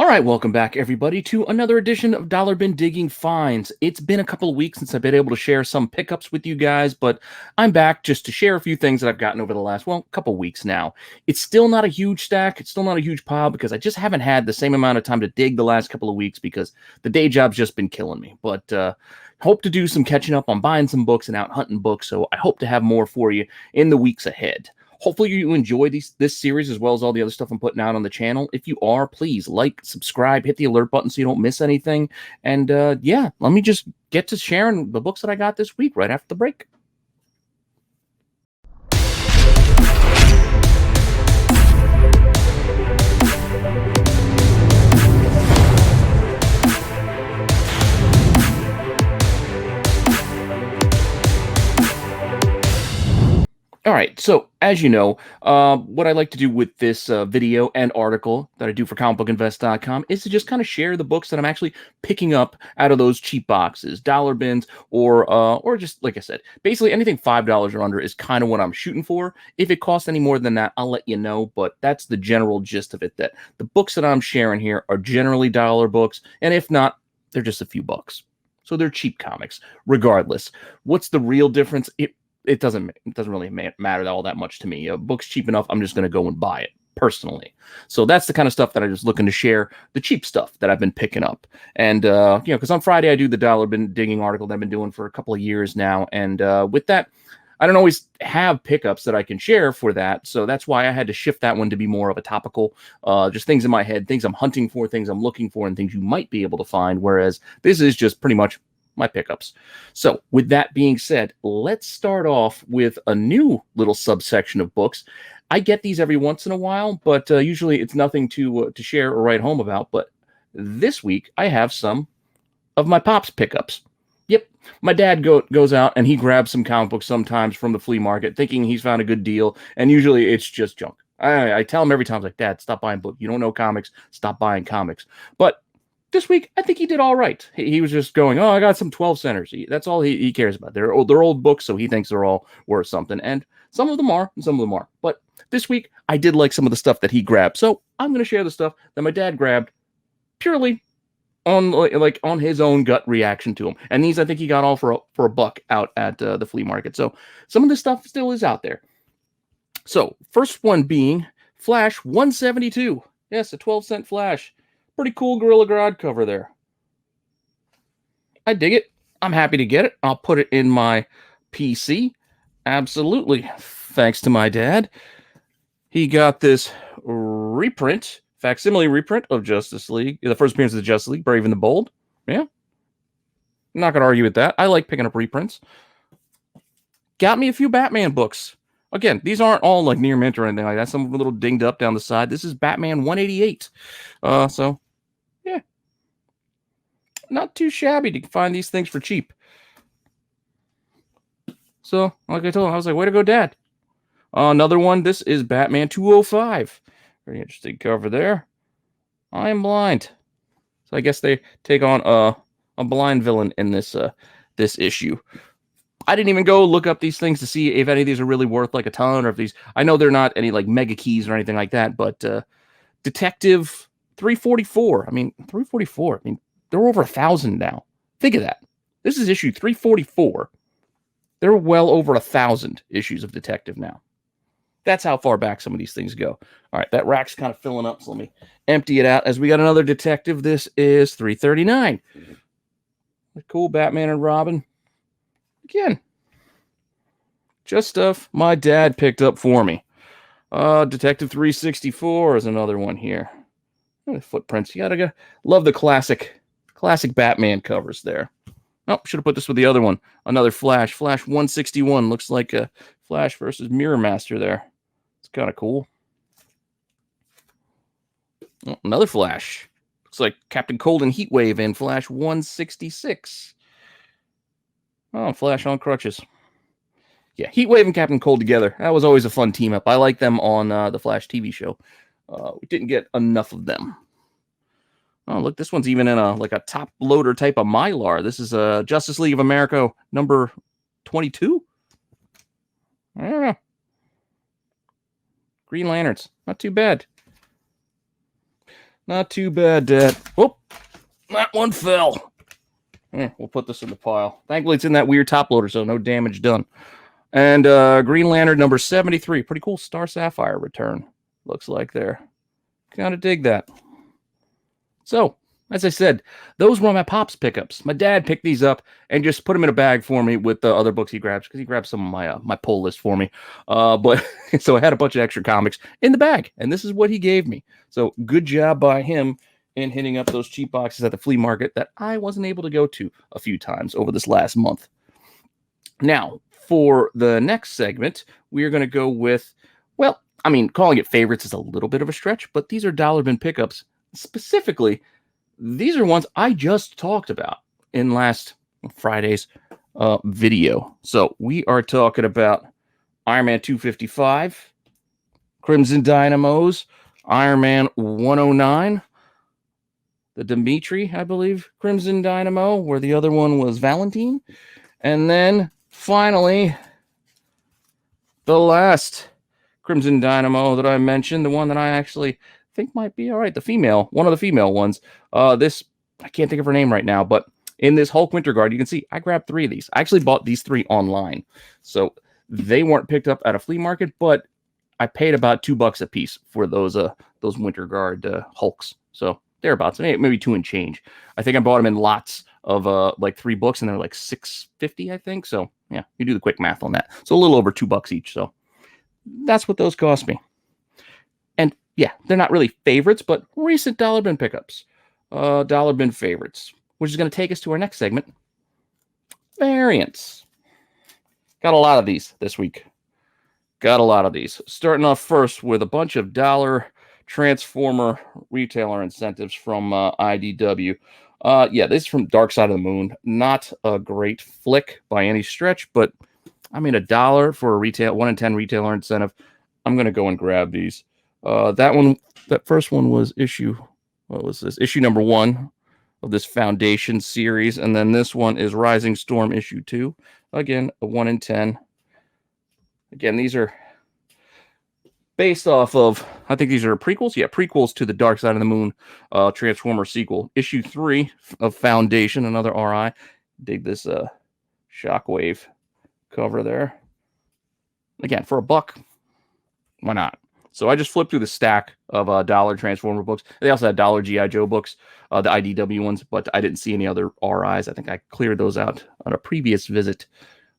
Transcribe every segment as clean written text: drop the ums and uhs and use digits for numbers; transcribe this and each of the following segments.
All right, welcome back, everybody, to another edition of Dollar Bin Digging Finds. It's been a couple of weeks since I've been able to share some pickups with you guys, but I'm back just to share a few things that I've gotten over the last, couple of weeks now. It's still not a huge stack. It's still not a huge pile because I just haven't had the same amount of time to dig the last couple of weeks because the day job's just been killing me. But hope to do some catching up on buying some books and out hunting books, so I hope to have more for you in the weeks ahead. Hopefully you enjoy this series as well as all the other stuff I'm putting out on the channel. If you are, please like, subscribe, hit the alert button so you don't miss anything. And yeah, let me just get to sharing the books that I got this week right after the break. All right, so as you know, what I like to do with this video and article that I do for comicbookinvest.com is to just kind of share the books that I'm actually picking up out of those cheap boxes, dollar bins, or just like I said, basically anything $5 or under is kind of what I'm shooting for. If it costs any more than that, I'll let you know, but that's the general gist of it, that the books that I'm sharing here are generally dollar books, and if not, they're just a few bucks. So they're cheap comics, regardless. What's the real difference? It doesn't really matter all that much to me. A book's cheap enough, I'm just going to go and buy it personally. So that's the kind of stuff that I'm just looking to share, the cheap stuff that I've been picking up. And, because on Friday I do the dollar bin digging article that I've been doing for a couple of years now. And with that, I don't always have pickups that I can share for that. So that's why I had to shift that one to be more of a topical, just things in my head, things I'm hunting for, things I'm looking for, and things you might be able to find. Whereas this is just pretty much my pickups. So with that being said, let's start off with a new little subsection of books. I get these every once in a while, but usually it's nothing to share or write home about. But this week I have some of my pop's pickups. Yep, my dad goes out and he grabs some comic books sometimes from the flea market, thinking he's found a good deal, and usually it's just junk. I tell him every time, like, Dad, stop buying books. You don't know comics. Stop buying comics. But this week, I think he did all right. He was just going, oh, I got some 12 centers. That's all he cares about. They're old books, so he thinks they're all worth something. And some of them are, and some of them aren't. But this week, I did like some of the stuff that he grabbed. So I'm going to share the stuff that my dad grabbed purely on his own gut reaction to them. And these, I think he got all for a buck out at the flea market. So some of this stuff still is out there. So first one being Flash 172. Yes, a 12-cent Flash. Pretty cool Gorilla Grodd cover there. I dig it. I'm happy to get it. I'll put it in my PC. Absolutely. Thanks to my dad. He got this reprint, facsimile reprint of Justice League. The first appearance of the Justice League, Brave and the Bold. Yeah. I'm not going to argue with that. I like picking up reprints. Got me a few Batman books. Again, these aren't all like near mint or anything like that. Some of them a little dinged up down the side. This is Batman 188. So yeah, not too shabby to find these things for cheap. So, like I told him, I was like, way to go, Dad. Another one, this is Batman 205. Very interesting cover there. I Am Blind. So I guess they take on a blind villain in this issue. I didn't even go look up these things to see if any of these are really worth like a ton, or if these, I know they're not any like mega keys or anything like that, but Detective 344. I mean, 344. I mean, they're over 1,000 now. Think of that. This is issue 344. There are well over 1,000 issues of Detective now. That's how far back some of these things go. All right, that rack's kind of filling up, so let me empty it out as we got another Detective. This is 339. Cool Batman and Robin. Again, just stuff my dad picked up for me. Detective 364 is another one here. The footprints. You gotta love the classic Batman covers there. Oh, should have put this with the other one. Another Flash. Flash 161. Looks like a Flash versus Mirror Master there. It's kind of cool. Oh, another Flash. Looks like Captain Cold and Heatwave in Flash 166. Oh, Flash on crutches. Yeah, Heatwave and Captain Cold together. That was always a fun team up. I like them on the Flash TV show. We didn't get enough of them. Oh, look, this one's even in a top loader type of Mylar. This is Justice League of America number 22. I don't know. Green Lanterns. Not too bad. Not too bad, Dad. Whoop, that one fell. We'll put this in the pile. Thankfully, it's in that weird top loader, so no damage done. And Green Lantern number 73. Pretty cool Star Sapphire return. Looks like there. Kind of dig that. So, as I said, those were my Pop's pickups. My dad picked these up and just put them in a bag for me with the other books he grabs, because he grabbed some of my pull list for me. But so I had a bunch of extra comics in the bag, and this is what he gave me. So good job by him in hitting up those cheap boxes at the flea market that I wasn't able to go to a few times over this last month. Now, for the next segment, we are going to go with, well, I mean, calling it favorites is a little bit of a stretch, but these are dollar bin pickups. Specifically, these are ones I just talked about in last Friday's video. So we are talking about Iron Man 255, Crimson Dynamos, Iron Man 109, the Dimitri, I believe, Crimson Dynamo, where the other one was Valentine. And then finally, the last Crimson Dynamo that I mentioned, the one that I actually think might be all right, one of the female ones. This, I can't think of her name right now, but in this Hulk Winter Guard, you can see I grabbed 3 of these. I actually bought these 3 online. So they weren't picked up at a flea market, but I paid about $2 a piece for those Winter Guard Hulks. So thereabouts, maybe 2 and change. I think I bought them in lots of like 3 books, and they're like $6.50, I think. So yeah, you do the quick math on that. So a little over $2 each. So that's what those cost me. And yeah, they're not really favorites, but recent dollar bin pickups, dollar bin favorites, which is going to take us to our next segment, variants. Got a lot of these this week. Got a lot of these. Starting off first with a bunch of dollar Transformer retailer incentives from IDW. Yeah, this is from Dark Side of the Moon. Not a great flick by any stretch, but I mean, $1 for a 1 in 10 retailer incentive. I'm going to go and grab these. That first one was issue number 1 of this Foundation series. And then this one is Rising Storm issue 2. Again, a 1 in 10. Again, these are based off of, I think these are prequels. Yeah, prequels to the Dark Side of the Moon Transformer sequel. Issue 3 of Foundation, another RI. Dig this Shockwave cover there. Again, for $1, why not? So I just flipped through the stack of dollar Transformer books. They also had dollar G.I. Joe books, the IDW ones, but I didn't see any other RIs. I think I cleared those out on a previous visit.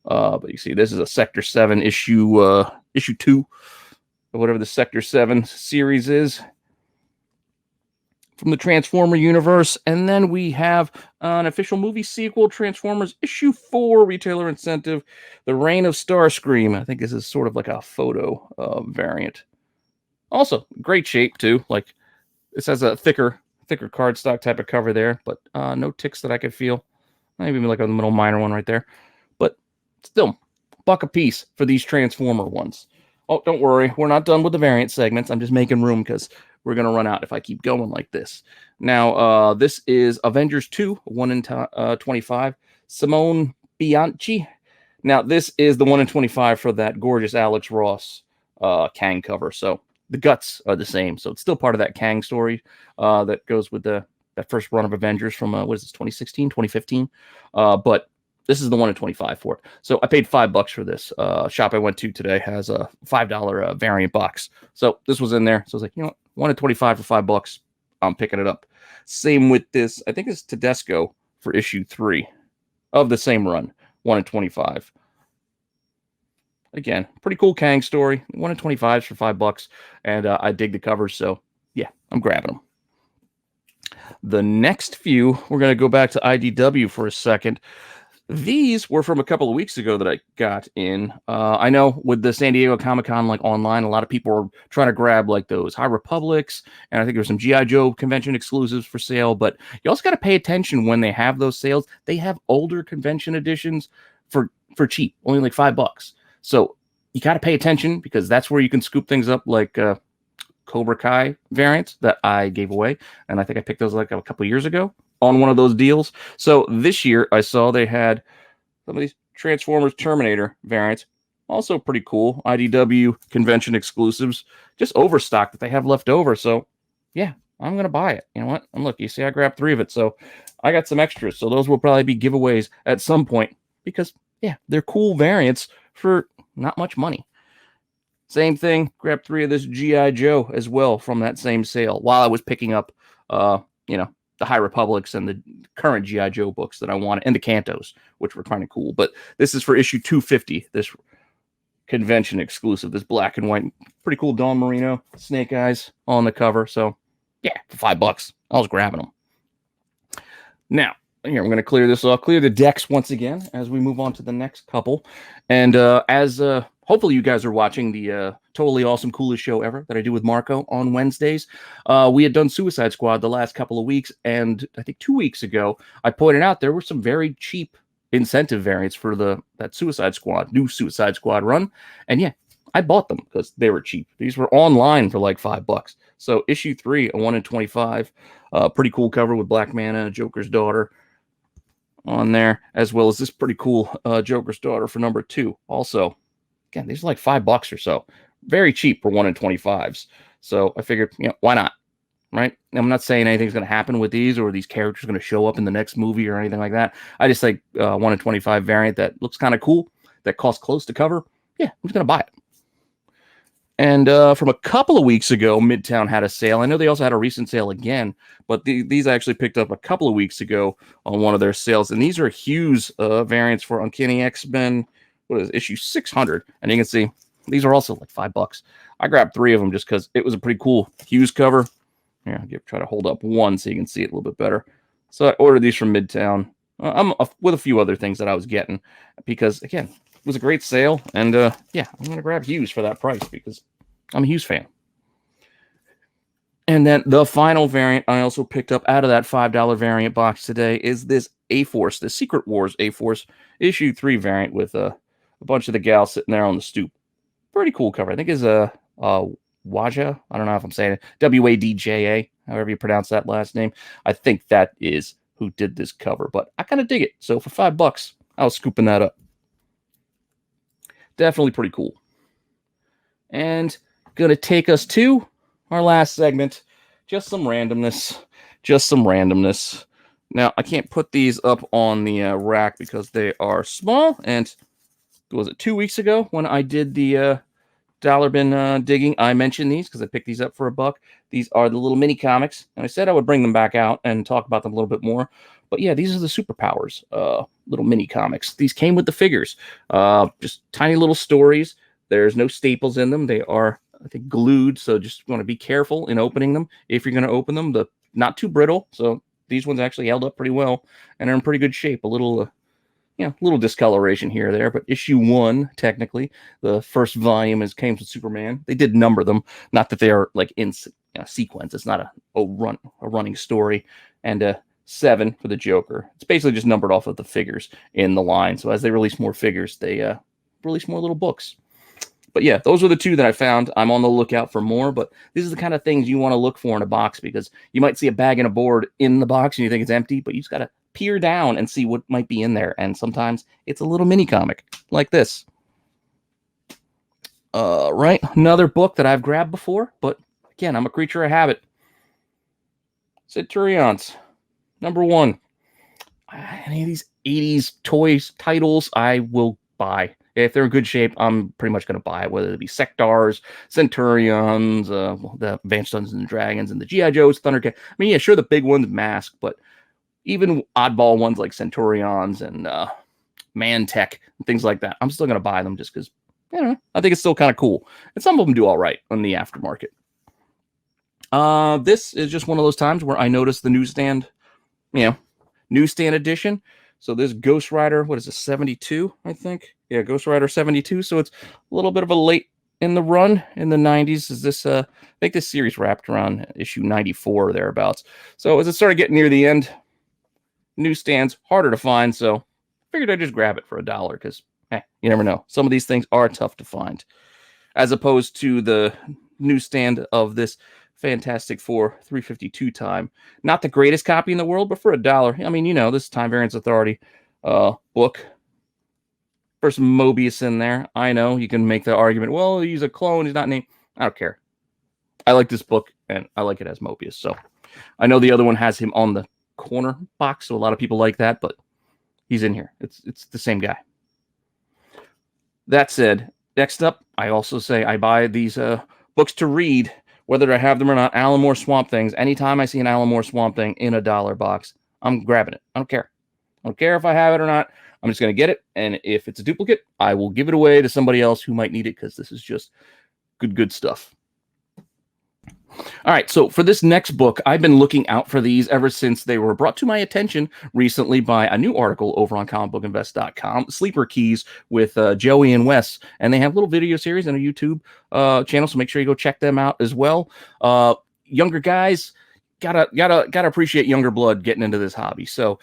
But you see, this is a Sector 7 issue 2, or whatever the Sector 7 series is, from the Transformer universe. And then we have an official movie sequel, Transformers issue 4 retailer incentive, The Reign of Starscream. I think this is sort of like a photo variant. Also, great shape too. Like, this has a thicker cardstock type of cover there, but no ticks that I could feel. Maybe like a little minor one right there. But still, $1 a piece for these Transformer ones. Oh, don't worry, we're not done with the variant segments. I'm just making room because we're going to run out if I keep going like this. Now, this is Avengers 2, 1 in 25. Simone Bianchi. Now, this is the 1 in 25 for that gorgeous Alex Ross Kang cover. So the guts are the same. So it's still part of that Kang story that goes with that first run of Avengers from, 2016, 2015? But this is the 1 in 25 for it. So I paid $5 for this. Shop I went to today has a $5 variant box. So this was in there. So I was like, you know what? 1 in 25 for $5. I'm picking it up. Same with this. I think it's Tedesco for issue 3 of the same run. 1 in 25. Again, pretty cool Kang story. 1 in 25s for $5. And I dig the covers. So yeah, I'm grabbing them. The next few, we're going to go back to IDW for a second. These were from a couple of weeks ago that I got in. I know with the San Diego Comic-Con, like online, a lot of people are trying to grab like those High Republics, and I think there's some G.I. Joe convention exclusives for sale, but you also got to pay attention when they have those sales. They have older convention editions for cheap, only like $5. So you got to pay attention, because that's where you can scoop things up, like Cobra Kai variants that I gave away, and I think I picked those like a couple years ago on one of those deals. So this year I saw they had some of these Transformers Terminator variants, also pretty cool. IDW convention exclusives, just overstock that they have left over. So yeah, I'm going to buy it. You know what? And look, you see I grabbed 3 of it, so I got some extras. So those will probably be giveaways at some point because, yeah, they're cool variants for not much money. Same thing, grabbed 3 of this G.I. Joe as well from that same sale while I was picking up, you know, the High Republics and the current G.I. Joe books that I wanted, and the Cantos, which were kind of cool. But this is for issue 250, this convention exclusive, this black and white, pretty cool Don Marino, Snake Eyes on the cover. So, yeah, for $5, I was grabbing them. Now, here, I'm going to clear this off, clear the decks once again as we move on to the next couple. And as hopefully you guys are watching the totally awesome, coolest show ever that I do with Marco on Wednesdays. We had done Suicide Squad the last couple of weeks, and I think 2 weeks ago, I pointed out there were some very cheap incentive variants for that Suicide Squad, new Suicide Squad run. And yeah, I bought them because they were cheap. These were online for like $5. So issue 3, a 1 in 25, pretty cool cover with Black Manta, Joker's daughter on there, as well as this pretty cool Joker's daughter for number 2. Also, again, these are like $5 or so. Very cheap for 1 in 25s. So I figured, why not? Right? I'm not saying anything's going to happen with these or these characters are going to show up in the next movie or anything like that. I just think 1 in 25 variant that looks kind of cool, that costs close to cover. Yeah, I'm just going to buy it. And from a couple of weeks ago, Midtown had a sale. I know they also had a recent sale again, but these I actually picked up a couple of weeks ago on one of their sales. And these are Hughes variants for Uncanny X-Men. What is it, issue 600? And you can see these are also like $5. I grabbed 3 of them just because it was a pretty cool Hughes cover. Here, I'll try to hold up one so you can see it a little bit better. So I ordered these from Midtown. I'm with a few other things that I was getting because, again, it was a great sale. And, yeah, I'm going to grab Hughes for that price because I'm a Hughes fan. And then the final variant I also picked up out of that $5 variant box today is this A-Force, the Secret Wars A-Force issue 3 variant with a bunch of the gals sitting there on the stoop. Pretty cool cover. I think is a Waja. I don't know if I'm saying it. Wadja, however you pronounce that last name. I think that is who did this cover, but I kind of dig it. So for $5, I was scooping that up. Definitely pretty cool. And going to take us to our last segment. Just some randomness. Now, I can't put these up on the rack because they are small. And was it 2 weeks ago when I did the dollar bin digging? I mentioned these because I picked these up for $1. These are the little mini comics. And I said I would bring them back out and talk about them a little bit more. But yeah, these are the Superpowers little mini comics. These came with the figures. Just tiny little stories. There's no staples in them. They are, I think, glued. So just want to be careful in opening them. If you're going to open them, not too brittle. So these ones actually held up pretty well and are in pretty good shape. A little, little discoloration here or there. But issue 1, technically, the first volume came from Superman. They did number them. Not that they are like in sequence. It's not a running story. And 7 for the Joker. It's basically just numbered off of the figures in the line. So as they release more figures, they release more little books. But yeah, those are the 2 that I found. I'm on the lookout for more, but these are the kind of things you want to look for in a box because you might see a bag and a board in the box and you think it's empty, but you just got to peer down and see what might be in there. And sometimes it's a little mini comic like this. Right, another book that I've grabbed before, but again, I'm a creature of habit. Centurions, number 1. Any of these 80s toys titles, I will buy. If they're in good shape, I'm pretty much going to buy it, whether it be Sectars, Centurions, the Advanced Dungeons and Dragons, and the G.I. Joes, Thundercat. I mean, yeah, sure, the big ones, Mask, but even oddball ones like Centurions and Mantech and things like that, I'm still going to buy them just because, I think it's still kind of cool. And some of them do all right on the aftermarket. This is just one of those times where I noticed the newsstand, newsstand edition. So this Ghost Rider, what is it, 72, I think? Yeah, Ghost Rider 72. So it's a little bit of a late in the run in the 90s. Is this, I think this series wrapped around issue 94 or thereabouts. So as it started getting near the end, newsstands harder to find. So figured I'd just grab it for $1 because, you never know. Some of these things are tough to find. As opposed to the newsstand of this Fantastic Four 352 time. Not the greatest copy in the world, but for $1. I mean, this Time Variance Authority book. There's some Mobius in there. I know you can make the argument, well, he's a clone, he's not named. I don't care. I like this book. and I like it as Mobius. So I know the other one has him on the corner box, so a lot of people like that, but he's in here. It's the same guy. That said, next up, I also say I buy these books to read, whether I have them or not. Alan Moore Swamp Things. Anytime I see an Alan Moore Swamp Thing in a dollar box, I'm grabbing it. I don't care. I don't care if I have it or not. I'm just going to get it, and if it's a duplicate, I will give it away to somebody else who might need it, because this is just good stuff. All right, so for this next book, I've been looking out for these ever since they were brought to my attention recently by a new article over on comicbookinvest.com, Sleeper Keys with Joey and Wes, and they have a little video series and a YouTube channel, so make sure you go check them out as well. Younger guys, gotta appreciate younger blood getting into this hobby. So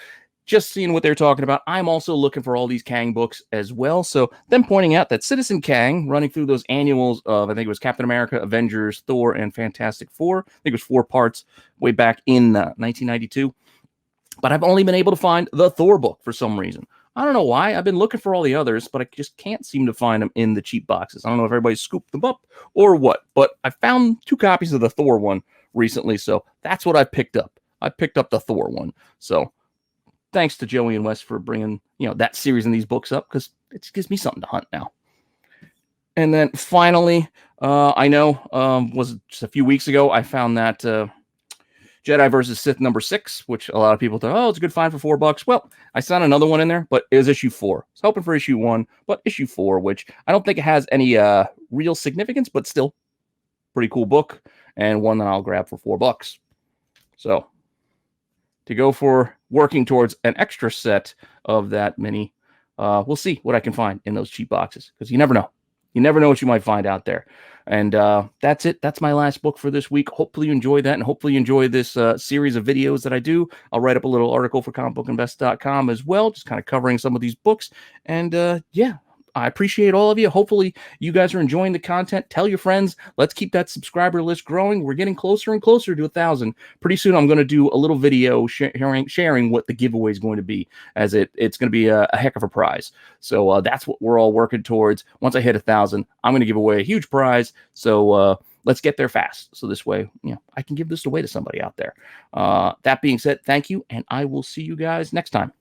just seeing what they're talking about. I'm also looking for all these Kang books as well. So them pointing out that Citizen Kang, running through those annuals of, I think it was Captain America, Avengers, Thor, and Fantastic Four. I think it was 4 parts way back in 1992. But I've only been able to find the Thor book for some reason. I don't know why. I've been looking for all the others, but I just can't seem to find them in the cheap boxes. I don't know if everybody scooped them up or what, but I found 2 copies of the Thor one recently, so that's what I picked up. I picked up the Thor one. So thanks to Joey and Wes for bringing, that series and these books up, because it gives me something to hunt now. And then finally, I know, was just a few weeks ago, I found that Jedi vs. Sith #6, which a lot of people thought, oh, it's a good find for $4. Well, I found another one in there, but it was issue 4. I was hoping for issue 1, but issue 4, which I don't think it has any real significance, but still pretty cool book, and one that I'll grab for $4. So to go for working towards an extra set of that mini, we'll see what I can find in those cheap boxes, because you never know. You never know what you might find out there. And that's it. That's my last book for this week. Hopefully you enjoy that, and hopefully you enjoy this series of videos that I do. I'll write up a little article for comicbookinvest.com as well, just kind of covering some of these books. And yeah, I appreciate all of you. Hopefully you guys are enjoying the content. Tell your friends. Let's keep that subscriber list growing. We're getting closer and closer to 1,000. Pretty soon I'm going to do a little video sharing what the giveaway is going to be, as it's going to be a heck of a prize. So that's what we're all working towards. Once I hit 1,000, I'm going to give away a huge prize. So let's get there fast. So this way, I can give this away to somebody out there. That being said, thank you, and I will see you guys next time.